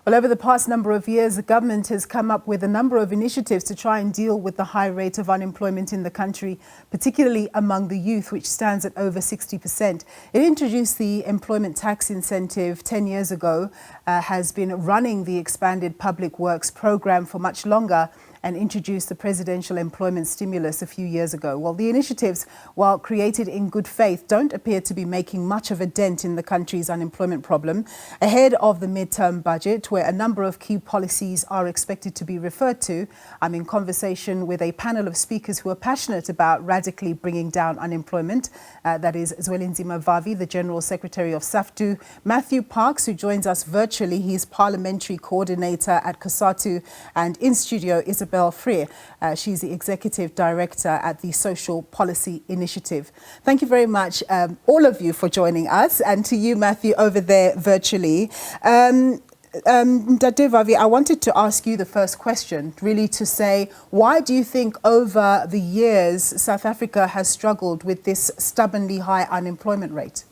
Well, over the past number of years, the government has come up with a number of initiatives to try and deal with the high rate of unemployment in the country, particularly among the youth, which stands at over 60%. It introduced the employment tax incentive 10 years ago, has been running the expanded public works program for much longer, and introduced the presidential employment stimulus a few years ago. Well, the initiatives, while created in good faith, don't appear to be making much of a dent in the country's unemployment problem. Ahead of the midterm budget, where a number of key policies are expected to be referred to, I'm in conversation with a panel of speakers who are passionate about radically bringing down unemployment. That is Zwelinzima Vavi, the General Secretary of SAFTU, Matthew Parks, who joins us virtually. He's Parliamentary Co-ordinator at COSATU, and in studio, Isobel, Frye. She's the Executive Director at the Social Policy Initiative. Thank you very much, all of you, for joining us, and to you, Matthew, over there virtually. Dade Vavi, I wanted to ask you the first question, really to say, why do you think over the years South Africa has struggled with this stubbornly high unemployment rate?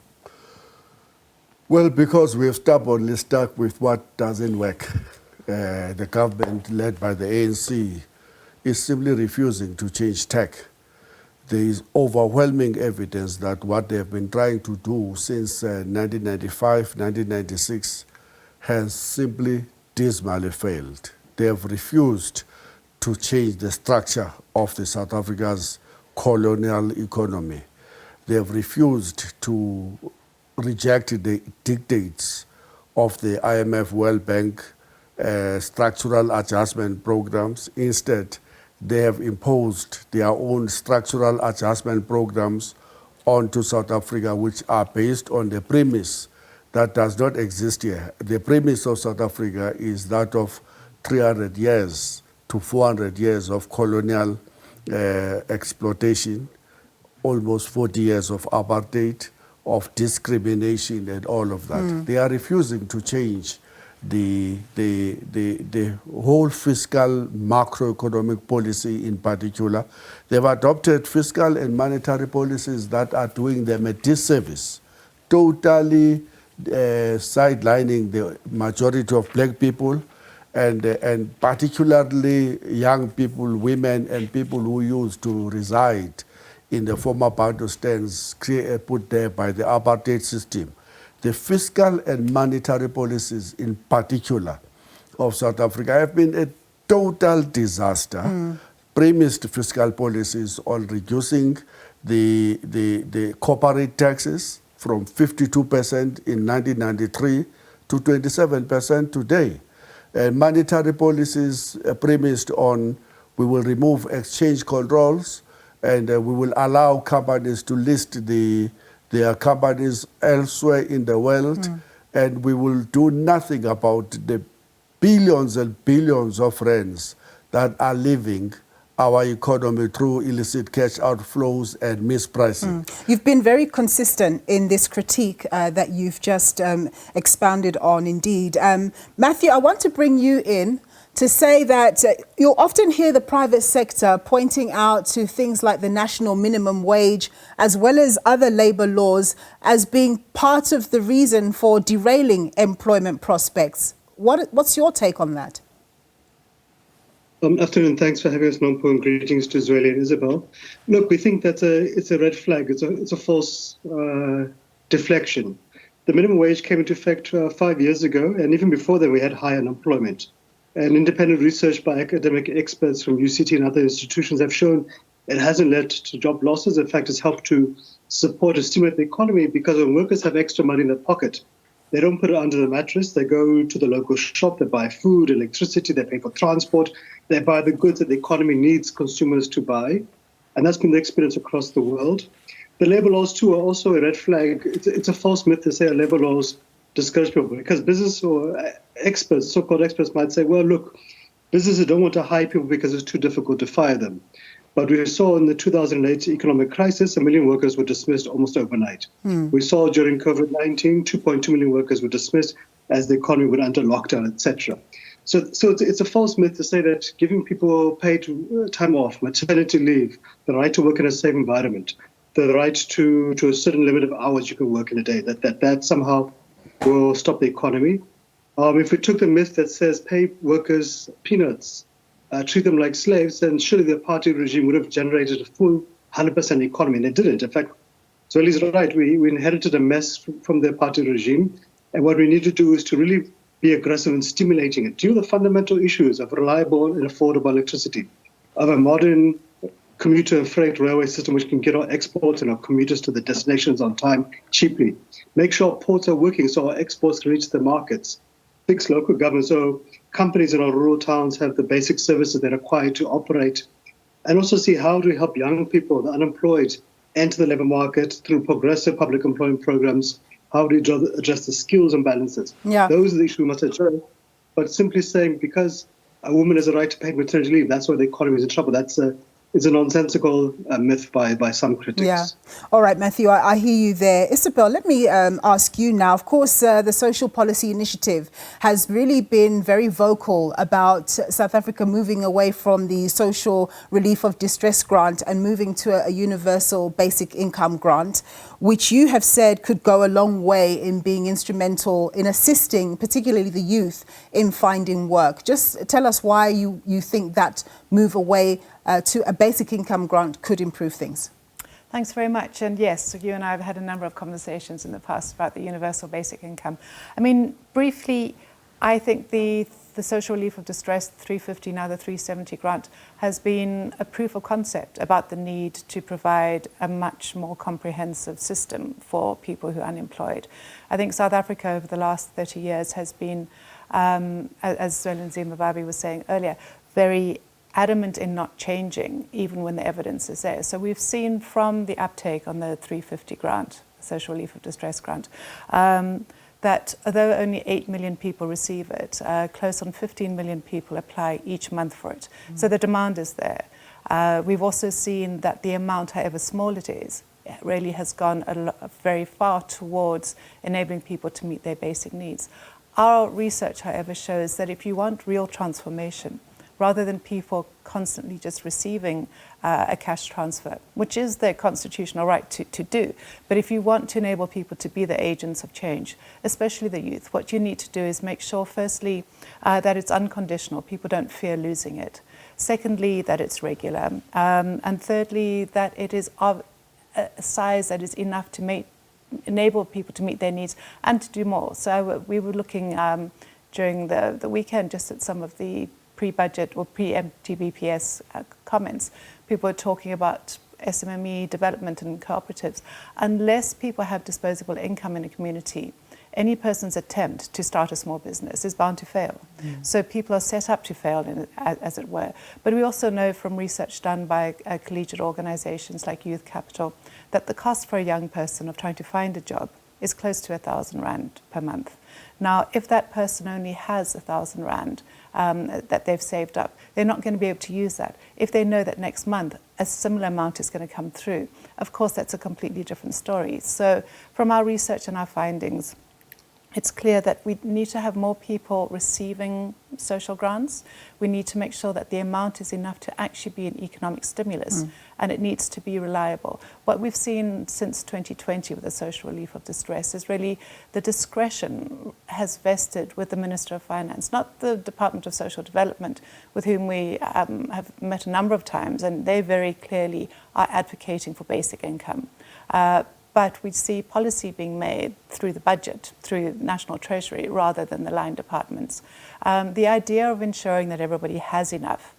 Well, because we're stubbornly stuck with what doesn't work. The government, led by the ANC, is simply refusing to change tack. There is overwhelming evidence that what they have been trying to do since 1995, 1996 has simply dismally failed. They have refused to change the structure of the South Africa's colonial economy. They have refused to reject the dictates of the IMF, World Bank, structural adjustment programs. Instead, they have imposed their own structural adjustment programs onto South Africa, which are based on the premise that does not exist here. The premise of South Africa is that of 300 years to 400 years of colonial exploitation, almost 40 years of apartheid, of discrimination and all of that. They are refusing to change the whole fiscal macroeconomic policy in particular. They've adopted fiscal and monetary policies that are doing them a disservice, totally sidelining the majority of black people and particularly young people, women and people who used to reside in the former Bantustans put there by the apartheid system. The fiscal and monetary policies in particular of South Africa have been a total disaster. Premised fiscal policies on reducing the corporate taxes from 52% in 1993 to 27% today. Monetary policies premised on we will remove exchange controls and we will allow companies to list their companies elsewhere in the world, and we will do nothing about the billions and billions of rands that are leaving our economy through illicit cash outflows and mispricing. You've been very consistent in this critique that you've just expounded on, indeed. Matthew, I want to bring you in to say that you'll often hear the private sector pointing out to things like the national minimum wage, as well as other labour laws, as being part of the reason for derailing employment prospects. What's your take on that? Afternoon, thanks for having us, Nompo, and greetings to Zweli and Isobel. Look, we think it's a red flag. It's a false deflection. The minimum wage came into effect 5 years ago, and even before that we had high unemployment. And independent research by academic experts from UCT and other institutions have shown it hasn't led to job losses. In fact, it's helped to support and stimulate the economy, because when workers have extra money in their pocket, they don't put it under the mattress. They go to the local shop, they buy food, electricity, they pay for transport, they buy the goods that the economy needs consumers to buy. And that's been the experience across the world. The labour laws, too, are also a red flag. It's a false myth to say labour laws discourage people, because business or experts, so-called experts, might say, well, look, businesses don't want to hire people because it's too difficult to fire them. But we saw in the 2008 economic crisis, 1 million workers were dismissed almost overnight. We saw during COVID-19, 2.2 million workers were dismissed as the economy went under lockdown, etc. So it's a false myth to say that giving people paid time off, maternity leave, the right to work in a safe environment, the right to a certain limit of hours you can work in a day, that somehow will stop the economy. If we took the myth that says pay workers peanuts, treat them like slaves, then surely the apartheid regime would have generated a full 100% economy, and it didn't. In fact, Zweli's right. We inherited a mess from the apartheid regime, and what we need to do is to really be aggressive in stimulating it. Deal with the fundamental issues of reliable and affordable electricity, of a modern commuter and freight railway system which can get our exports and our commuters to the destinations on time cheaply. Make sure our ports are working so our exports reach the markets. Fix local government so companies in our rural towns have the basic services they're required to operate. And also see how do we help young people, the unemployed, enter the labor market through progressive public employment programs. How do we address the skills imbalances? Yeah. Those are the issues we must address. But simply saying because a woman has a right to paid maternity leave, that's why the economy is in trouble. It's a nonsensical myth by some critics. Yeah. All right, Matthew, I hear you there. Isobel, let me ask you now. Of course, the Social Policy Initiative has really been very vocal about South Africa moving away from the Social Relief of Distress grant and moving to a universal basic income grant, which you have said could go a long way in being instrumental in assisting, particularly the youth, in finding work. Just tell us why you think that move away to a basic income grant could improve things. Thanks very much. And yes, you and I have had a number of conversations in the past about the universal basic income. I mean, briefly, I think the social relief of distress 350, now the 370 grant, has been a proof of concept about the need to provide a much more comprehensive system for people who are unemployed. I think South Africa over the last 30 years has been, as Zwelinzima Vavi was saying earlier, very adamant in not changing, even when the evidence is there. So we've seen from the uptake on the 350 grant, social relief of distress grant, that although only 8 million people receive it, close on 15 million people apply each month for it. So the demand is there. We've also seen that the amount, however small it is, really has gone very far towards enabling people to meet their basic needs. Our research, however, shows that if you want real transformation, rather than people constantly just receiving a cash transfer, which is their constitutional right to do. But if you want to enable people to be the agents of change, especially the youth, what you need to do is make sure, firstly, that it's unconditional. People don't fear losing it. Secondly, that it's regular. And thirdly, that it is of a size that is enough to enable people to meet their needs and to do more. So we were looking during the weekend just at some of the pre-budget or pre-MTBPS comments. People are talking about SMME development and cooperatives. Unless people have disposable income in a community, any person's attempt to start a small business is bound to fail. So people are set up to fail, as it were. But we also know from research done by collegiate organizations like Youth Capital that the cost for a young person of trying to find a job is close to 1,000 Rand per month. Now, if that person only has 1,000 Rand that they've saved up, they're not going to be able to use that. If they know that next month a similar amount is going to come through, of course, that's a completely different story. So from our research and our findings, it's clear that we need to have more people receiving social grants. We need to make sure that the amount is enough to actually be an economic stimulus, and it needs to be reliable. What we've seen since 2020 with the social relief of distress is really the discretion has vested with the Minister of Finance, not the Department of Social Development, with whom we have met a number of times, and they very clearly are advocating for basic income. But we see policy being made through the budget, through National Treasury, rather than the line departments. The idea of ensuring that everybody has enough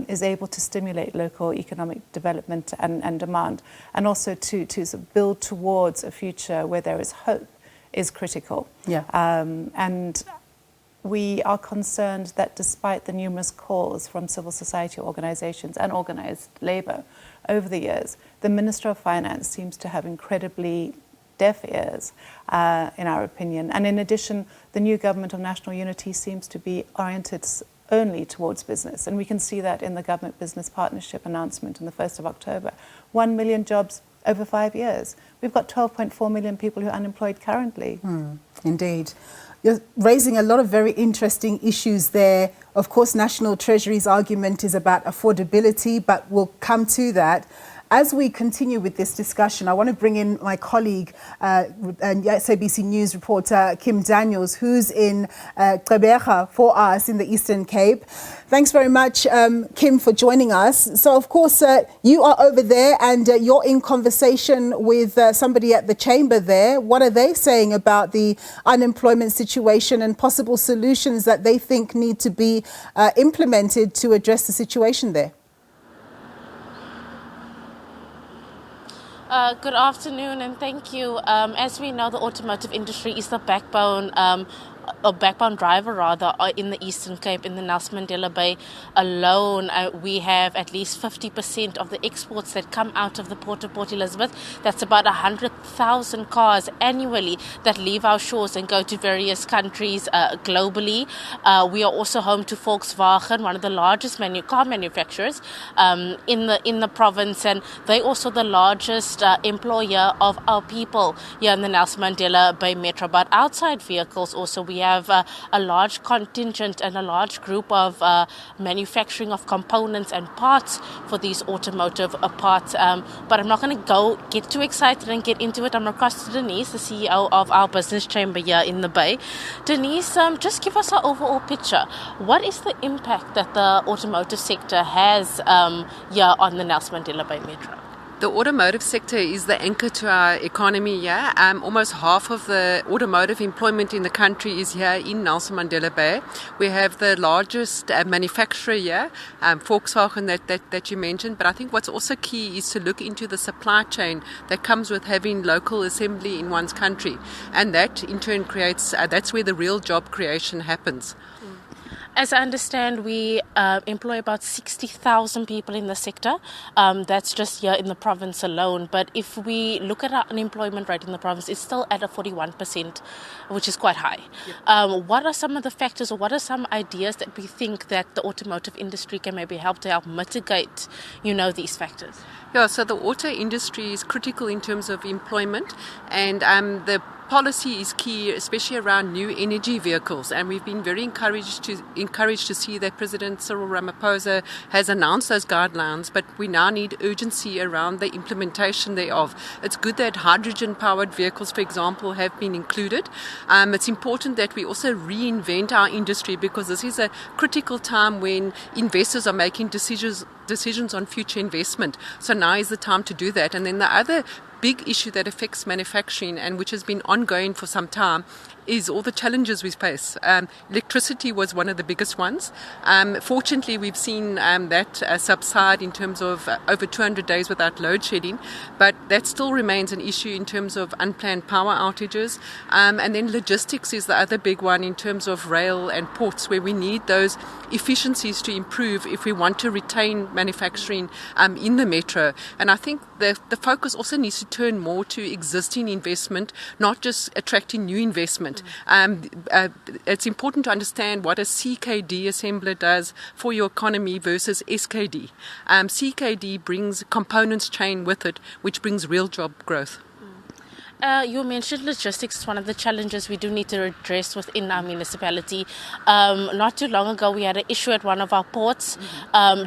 is able to stimulate local economic development and demand, and also to sort of build towards a future where there is hope is critical. Yeah. And we are concerned that despite the numerous calls from civil society organizations and organized labor over the years, the Minister of Finance seems to have incredibly deaf ears, in our opinion. And in addition, the new government of national unity seems to be oriented only towards business. And we can see that in the government business partnership announcement on the 1st of October. 1 million jobs over 5 years. We've got 12.4 million people who are unemployed currently. Indeed. You're raising a lot of very interesting issues there. Of course, National Treasury's argument is about affordability, but we'll come to that. As we continue with this discussion, I want to bring in my colleague and SABC News reporter Kim Daniels, who's in Gqeberha for us in the Eastern Cape. Thanks very much, Kim, for joining us. So, of course, you are over there and you're in conversation with somebody at the chamber there. What are they saying about the unemployment situation and possible solutions that they think need to be implemented to address the situation there? Good afternoon and thank you. As we know, the automotive industry is the backbone driver in the Eastern Cape. In the Nelson Mandela Bay alone, we have at least 50% of the exports that come out of the port of Port Elizabeth. That's about 100,000 cars annually that leave our shores and go to various countries globally. We are also home to Volkswagen, one of the largest car manufacturers in the province, and they're also the largest employer of our people here in the Nelson Mandela Bay Metro. But outside vehicles also, we have a large contingent and a large group of manufacturing of components and parts for these automotive parts. But I'm not going to get too excited and get into it. I'm across to Denise, the CEO of our business chamber here in the Bay. Denise, just give us an overall picture. What is the impact that the automotive sector has here on the Nelson Mandela Bay Metro? The automotive sector is the anchor to our economy here. Almost half of the automotive employment in the country is here in Nelson Mandela Bay. We have the largest manufacturer here, Volkswagen that you mentioned. But I think what's also key is to look into the supply chain that comes with having local assembly in one's country. And that in turn creates, that's where the real job creation happens. As I understand, we employ about 60,000 people in the sector. That's just here in the province alone. But if we look at our unemployment rate in the province, it's still at a 41%, which is quite high. Yeah. What are some of the factors, or what are some ideas that we think that the automotive industry can maybe help mitigate, these factors? Yeah, so the auto industry is critical in terms of employment, and the policy is key, especially around new energy vehicles. And we've been very encouraged to see that President Cyril Ramaphosa has announced those guidelines, but we now need urgency around the implementation thereof. It's good that hydrogen-powered vehicles, for example, have been included. It's important that we also reinvent our industry, because this is a critical time when investors are making decisions on future investment. So now is the time to do that. And then the other big issue that affects manufacturing, and which has been ongoing for some time, is all the challenges we face. Electricity was one of the biggest ones. Fortunately, we've seen that subside in terms of over 200 days without load shedding, but that still remains an issue in terms of unplanned power outages. And then logistics is the other big one in terms of rail and ports, where we need those efficiencies to improve if we want to retain manufacturing in the metro. And I think the focus also needs to turn more to existing investment, not just attracting new investment. It's important to understand what a CKD assembler does for your economy versus SKD. CKD brings components chain with it, which brings real job growth. You mentioned logistics is one of the challenges we do need to address within our municipality. Not too long ago, we had an issue at one of our ports.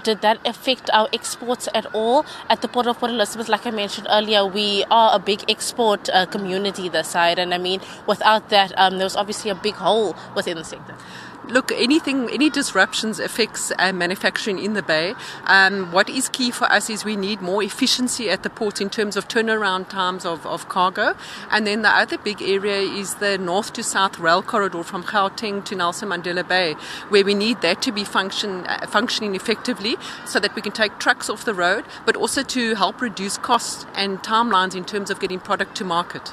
Did that affect our exports at all? At the Port of Port Elizabeth, like I mentioned earlier, we are a big export community this side. And I mean, without that, there was obviously a big hole within the sector. Look, any disruptions affects manufacturing in the Bay. What is key for us is we need more efficiency at the port in terms of turnaround times of cargo. And then the other big area is the north to south rail corridor from Gauteng to Nelson Mandela Bay, where we need that to be functioning effectively so that we can take trucks off the road, but also to help reduce costs and timelines in terms of getting product to market.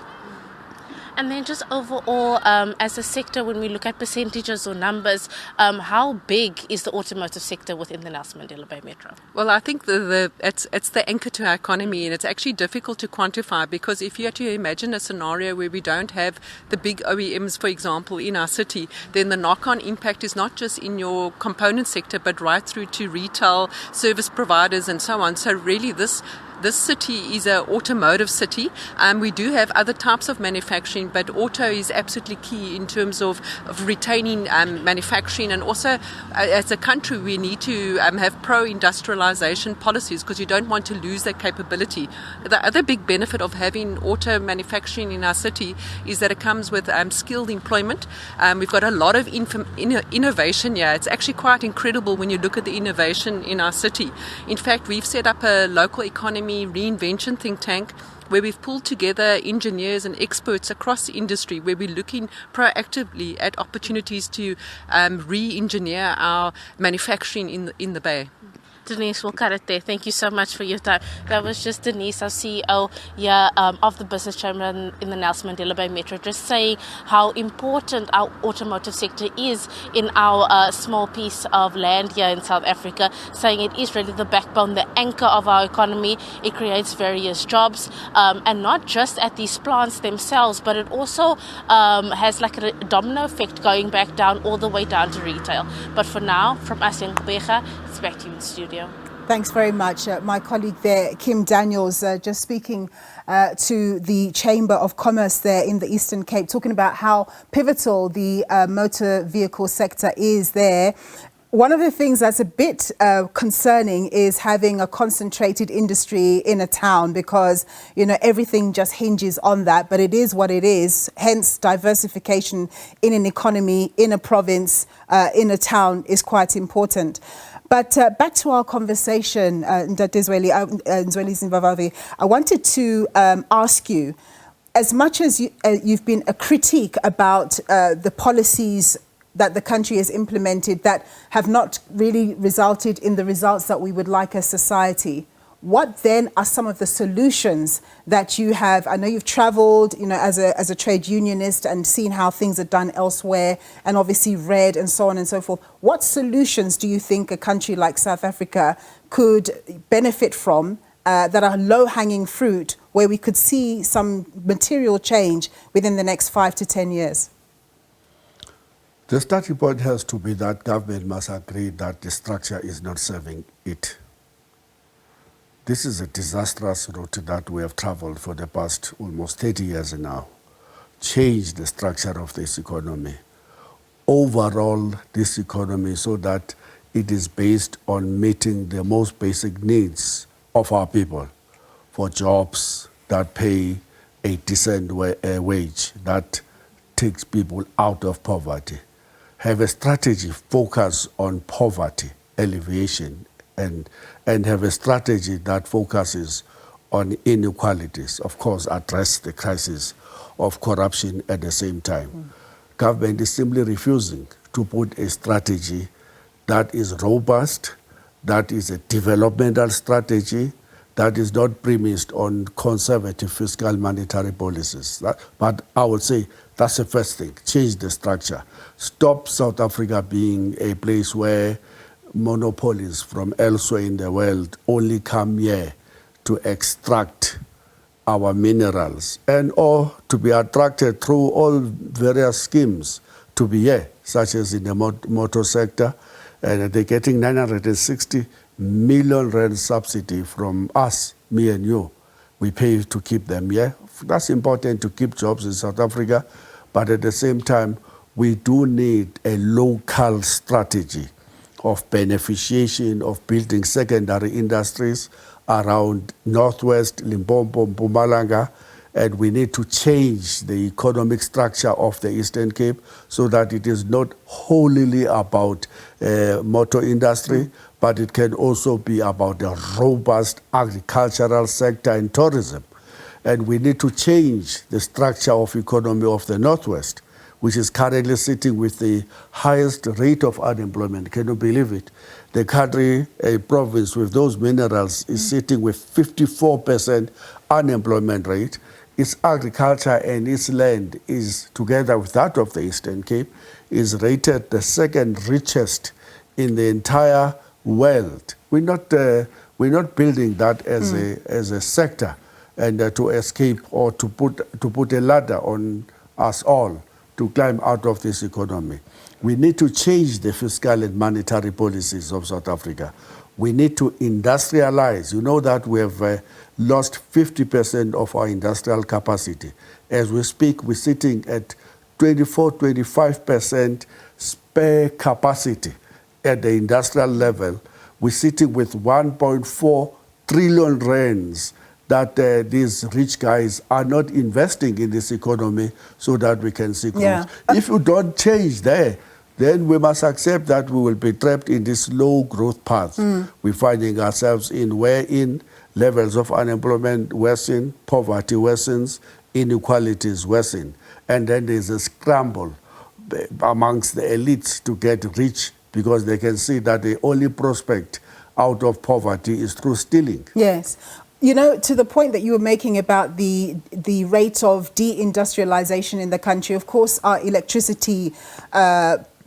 And then just overall, as a sector, when we look at percentages or numbers, how big is the automotive sector within the Nelson Mandela Bay Metro? Well, I think it's the anchor to our economy, and it's actually difficult to quantify, because if you had to imagine a scenario where we don't have the big OEMs, for example, in our city, then the knock-on impact is not just in your component sector, but right through to retail, service providers and so on. So really this this city is an automotive city. We do have other types of manufacturing, but auto is absolutely key in terms of retaining manufacturing. And also, as a country, we need to have pro-industrialization policies because you don't want to lose that capability. The other big benefit of having auto manufacturing in our city is that it comes with skilled employment. We've got a lot of innovation here. It's actually quite incredible when you look at the innovation in our city. In fact, we've set up a local economy reinvention think tank where we've pulled together engineers and experts across the industry, where we're looking proactively at opportunities to re-engineer our manufacturing in the Bay. Denise, we'll cut it there. Thank you so much for your time. That was just Denise, our CEO of the Business Chamber in the Nelson Mandela Bay Metro, just saying how important our automotive sector is in our small piece of land here in South Africa, saying it is really the backbone, the anchor of our economy. It creates various jobs, and not just at these plants themselves, but it also has like a domino effect going back down, all the way down to retail. But for now, from us in Gqeberha, it's back to you in the studio. Thanks very much. My colleague there, Kim Daniels, just speaking to the Chamber of Commerce there in the Eastern Cape, talking about how pivotal the motor vehicle sector is there. One of the things that's a bit concerning is having a concentrated industry in a town because, you know, everything just hinges on that, but it is what it is. Hence, diversification in an economy, in a province, in a town is quite important. But back to our conversation, Zwelinzima Vavi, I wanted to ask you, as much as you've been a critique about the policies that the country has implemented that have not really resulted in the results that we would like as society, what then are some of the solutions that you have? I know you've travelled, you know, as a trade unionist and seen how things are done elsewhere, and obviously read and so on and so forth. What solutions do you think a country like South Africa could benefit from that are low-hanging fruit, where we could see some material change within the next 5 to 10 years? The starting point has to be that government must agree that the structure is not serving it. This is a disastrous route that we have traveled for the past almost 30 years now. Change the structure of this economy. Overall, this economy so that it is based on meeting the most basic needs of our people for jobs that pay a decent wage, that takes people out of poverty. Have a strategy focus on poverty alleviation, and have a strategy that focuses on inequalities. Of course, address the crisis of corruption at the same time. Government is simply refusing to put a strategy that is robust, that is a developmental strategy, that is not premised on conservative fiscal monetary policies. But I would say that's the first thing. Change the structure. Stop South Africa being a place where monopolies from elsewhere in the world only come here to extract our minerals and or to be attracted through all various schemes to be here, such as in the motor sector. And they're getting 960 million rand subsidy from us, me and you. We pay to keep them here. That's important to keep jobs in South Africa. But at the same time, we do need a local strategy of beneficiation of building secondary industries around Northwest, Limpopo, Mpumalanga, and we need to change the economic structure of the Eastern Cape so that it is not wholly about motor industry, but it can also be about a robust agricultural sector and tourism. And we need to change the structure of economy of the Northwest, which is currently sitting with the highest rate of unemployment. Can you believe it? The country, a province with those minerals, is sitting with 54% unemployment rate. Its agriculture and its land is, together with that of the Eastern Cape, is rated the second richest in the entire world. We're not building that as a sector and to escape or to put a ladder on us all to climb out of this economy. We need to change the fiscal and monetary policies of South Africa. We need to industrialize. You know that we have lost 50% of our industrial capacity. As we speak, we're sitting at 24-25% spare capacity at the industrial level. We're sitting with 1.4 trillion rands that these rich guys are not investing in this economy so that we can see growth. Yeah. If you don't change there, then we must accept that we will be trapped in this low growth path we're finding ourselves in, wherein levels of unemployment worsen, poverty worsens, inequalities worsen. And then there's a scramble amongst the elites to get rich because they can see that the only prospect out of poverty is through stealing. Yes. You know, to the point that you were making about the rate of deindustrialization in the country, of course, our electricity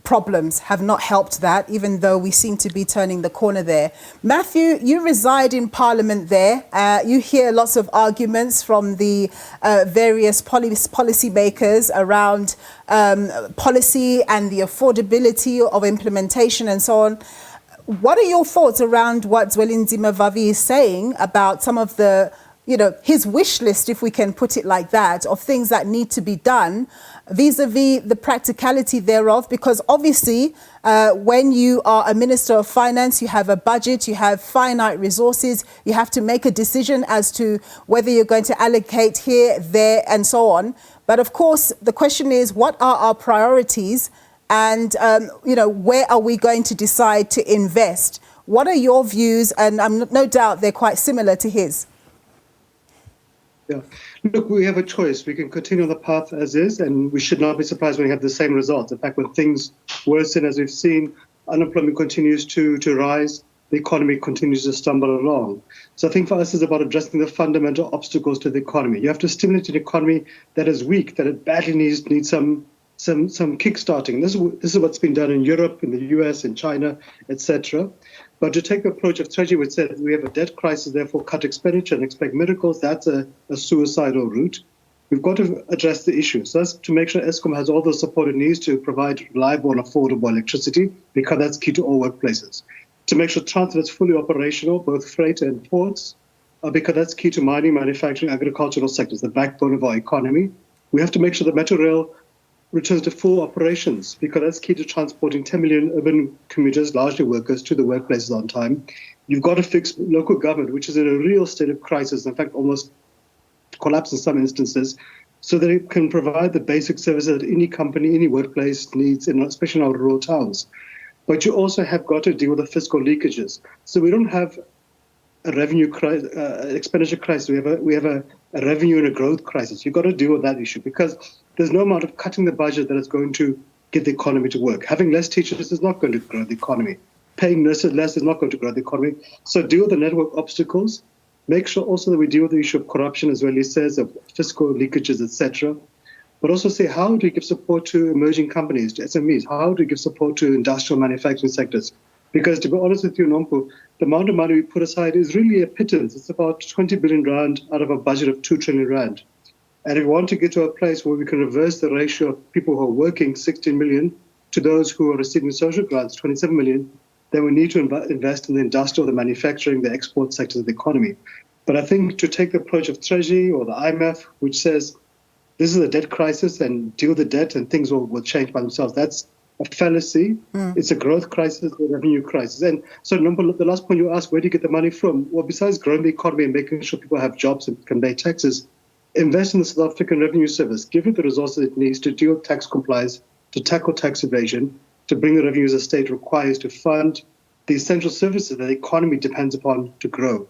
problems have not helped that, even though we seem to be turning the corner there. Matthew, you reside in Parliament there. You hear lots of arguments from the various policy makers around policy and the affordability of implementation and so on. What are your thoughts around what Zwelinzima Vavi is saying about some of the, his wish list, if we can put it like that, of things that need to be done vis-a-vis the practicality thereof? Because obviously, when you are a Minister of Finance, you have a budget, you have finite resources, you have to make a decision as to whether you're going to allocate here, there, and so on. But of course, the question is, what are our priorities? And, where are we going to decide to invest? What are your views? And no doubt they're quite similar to his. Yeah. Look, we have a choice. We can continue on the path as is, and we should not be surprised when we have the same results. In fact, when things worsen, as we've seen, unemployment continues to rise, the economy continues to stumble along. So I think for us it's about addressing the fundamental obstacles to the economy. You have to stimulate an economy that is weak, that it badly needs some kickstarting. This is what's been done in Europe, in the US, in China, etc. But to take the approach of Treasury, which said we have a debt crisis, therefore cut expenditure and expect miracles, that's a suicidal route. We've got to address the issue. So that's to make sure Eskom has all the support it needs to provide reliable and affordable electricity, because that's key to all workplaces. To make sure transport is fully operational, both freight and ports, because that's key to mining, manufacturing, agricultural sectors, the backbone of our economy. We have to make sure the Metro Rail returns to full operations, because that's key to transporting 10 million urban commuters, largely workers, to the workplaces on time. You've got to fix local government, which is in a real state of crisis, in fact, almost collapse in some instances, so that it can provide the basic services that any company, any workplace needs, especially in our rural towns. But you also have got to deal with the fiscal leakages. So we don't have a revenue crisis, expenditure crisis. We have a revenue and a growth crisis. You've got to deal with that issue, because there's no amount of cutting the budget that is going to get the economy to work. Having less teachers is not going to grow the economy. Paying nurses less is not going to grow the economy. So deal with the network obstacles. Make sure also that we deal with the issue of corruption, as well as says, of fiscal leakages, etc. But also say, how do we give support to emerging companies, to SMEs? How do we give support to industrial manufacturing sectors? Because to be honest with you, Nompo, the amount of money we put aside is really a pittance. It's about 20 billion rand out of a budget of 2 trillion rand. And if we want to get to a place where we can reverse the ratio of people who are working, 16 million, to those who are receiving social grants, 27 million, then we need to invest in the industrial, the manufacturing, the export sectors of the economy. But I think to take the approach of Treasury or the IMF, which says this is a debt crisis and deal with the debt and things will change by themselves, that's a fallacy. It's a growth crisis, a revenue crisis. And so the last point you asked, where do you get the money from? Well, besides growing the economy and making sure people have jobs and can pay taxes, invest in the South African Revenue Service. Give it the resources it needs to deal with tax compliance, to tackle tax evasion, to bring the revenues the state requires to fund the essential services that the economy depends upon to grow.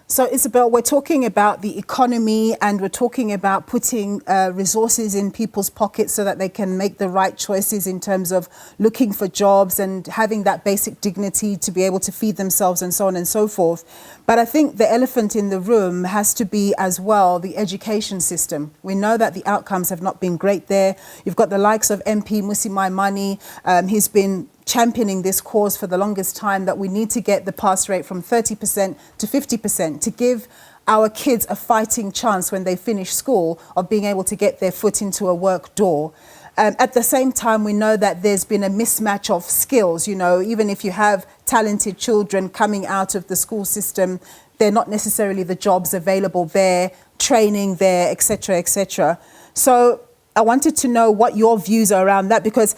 So, Isobel, we're talking about the economy and we're talking about putting resources in people's pockets so that they can make the right choices in terms of looking for jobs and having that basic dignity to be able to feed themselves and so on and so forth. But I think the elephant in the room has to be as well the education system. We know that the outcomes have not been great there. You've got the likes of MP Musi Maimane. He's been championing this cause for the longest time, that we need to get the pass rate from 30% to 50% to give our kids a fighting chance when they finish school of being able to get their foot into a work door. At the same time, we know that there's been a mismatch of skills. Even if you have talented children coming out of the school system. They're not necessarily the jobs available there, training there, etc., etc. So I wanted to know what your views are around that, because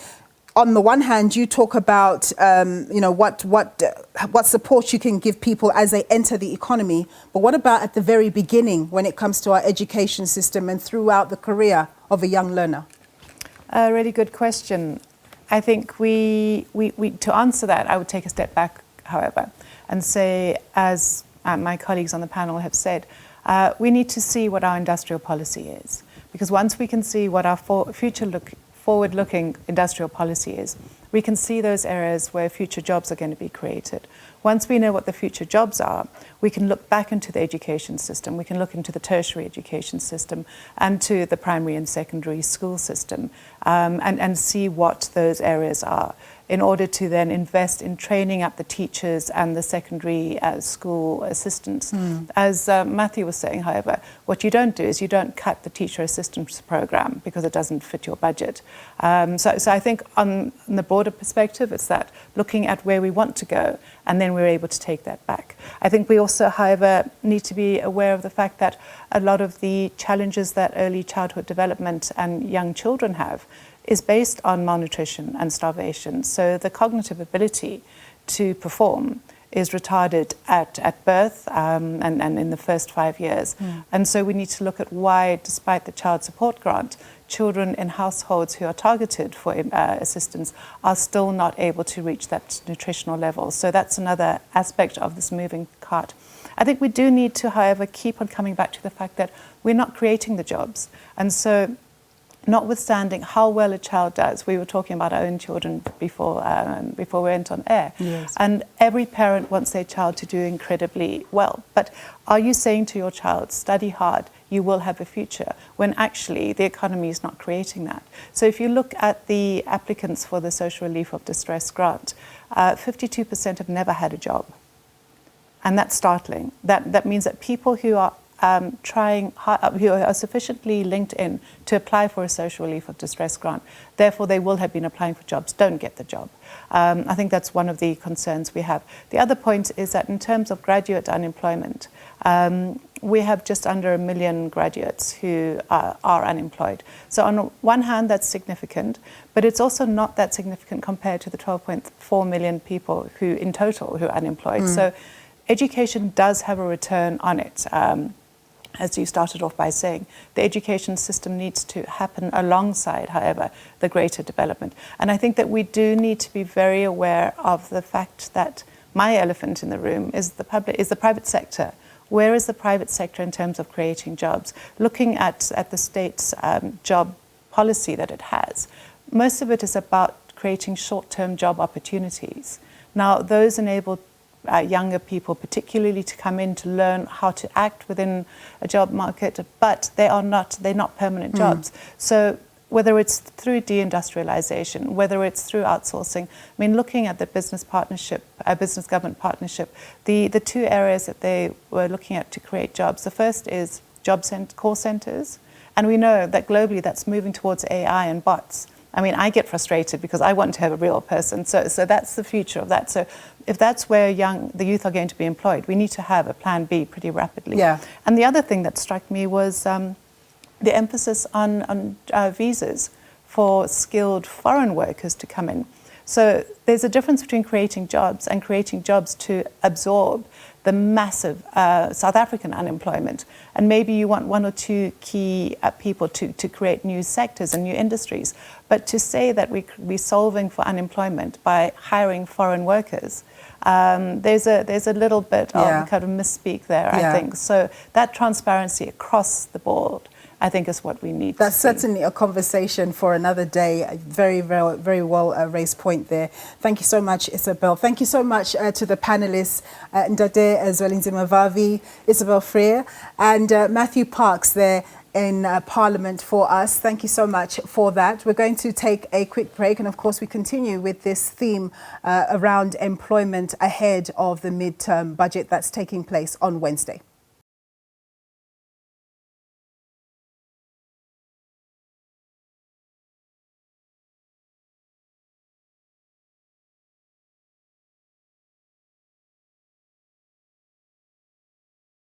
on the one hand, you talk about what support you can give people as they enter the economy, but what about at the very beginning when it comes to our education system and throughout the career of a young learner? A really good question. I think we to answer that, I would take a step back, however, and say, as my colleagues on the panel have said, we need to see what our industrial policy is. Because once we can see what our forward-looking industrial policy is, we can see those areas where future jobs are going to be created. Once we know what the future jobs are, we can look back into the education system, we can look into the tertiary education system and to the primary and secondary school system and see what those areas are, in order to then invest in training up the teachers and the secondary school assistants. As Matthew was saying, however, what you don't do is you don't cut the teacher assistance program because it doesn't fit your budget. So I think on the broader perspective, it's that looking at where we want to go, and then we're able to take that back. I think we also, however, need to be aware of the fact that a lot of the challenges that early childhood development and young children have is based on malnutrition and starvation. So the cognitive ability to perform is retarded at birth and in the first 5 years. And so we need to look at why, despite the child support grant, children in households who are targeted for assistance are still not able to reach that nutritional level. So that's another aspect of this moving cart. I think we do need to, however, keep on coming back to the fact that we're not creating the jobs. And so notwithstanding how well a child does, we were talking about our own children before we went on air, yes. And every parent wants their child to do incredibly well. But are you saying to your child, study hard, you will have a future, when actually the economy is not creating that? So if you look at the applicants for the Social Relief of Distress grant, 52% have never had a job. And that's startling. That means that people who are who are sufficiently linked in to apply for a social relief of distress grant, therefore they will have been applying for jobs, don't get the job. I think that's one of the concerns we have. The other point is that in terms of graduate unemployment, we have just under 1 million graduates who are unemployed. So on one hand, that's significant, but it's also not that significant compared to the 12.4 million people who in total who are unemployed. So education does have a return on it. As you started off by saying, the education system needs to happen alongside, however, the greater development. And I think that we do need to be very aware of the fact that my elephant in the room is the private sector. Where is the private sector in terms of creating jobs? Looking at the state's job policy that it has, most of it is about creating short-term job opportunities. Now, those enable younger people particularly to come in to learn how to act within a job market, but they're not permanent jobs. So whether it's through deindustrialization, whether it's through outsourcing, I mean, looking at the business government partnership, the two areas that they were looking at to create jobs, the first is call centers, and we know that globally that's moving towards AI and bots. I mean, I get frustrated because I want to have a real person. So that's the future of that. So if that's where the youth are going to be employed, we need to have a plan B pretty rapidly. Yeah. And the other thing that struck me was the emphasis on visas for skilled foreign workers to come in. So there's a difference between creating jobs and creating jobs to absorb the massive South African unemployment. And maybe you want one or two key people to create new sectors and new industries. But to say that we're solving for unemployment by hiring foreign workers, there's a little bit of kind of misspeak there, I think. So that transparency across the board, I think, is what we need. That's certainly a conversation for another day. A very, very, very well raised point there. Thank you so much, Isobel. Thank you so much to the panelists, Ndade Zwelinzima Vavi, Isobel Frye, and Matthew Parks there in Parliament for us. Thank you so much for that. We're going to take a quick break, and of course we continue with this theme around employment ahead of the midterm budget that's taking place on Wednesday.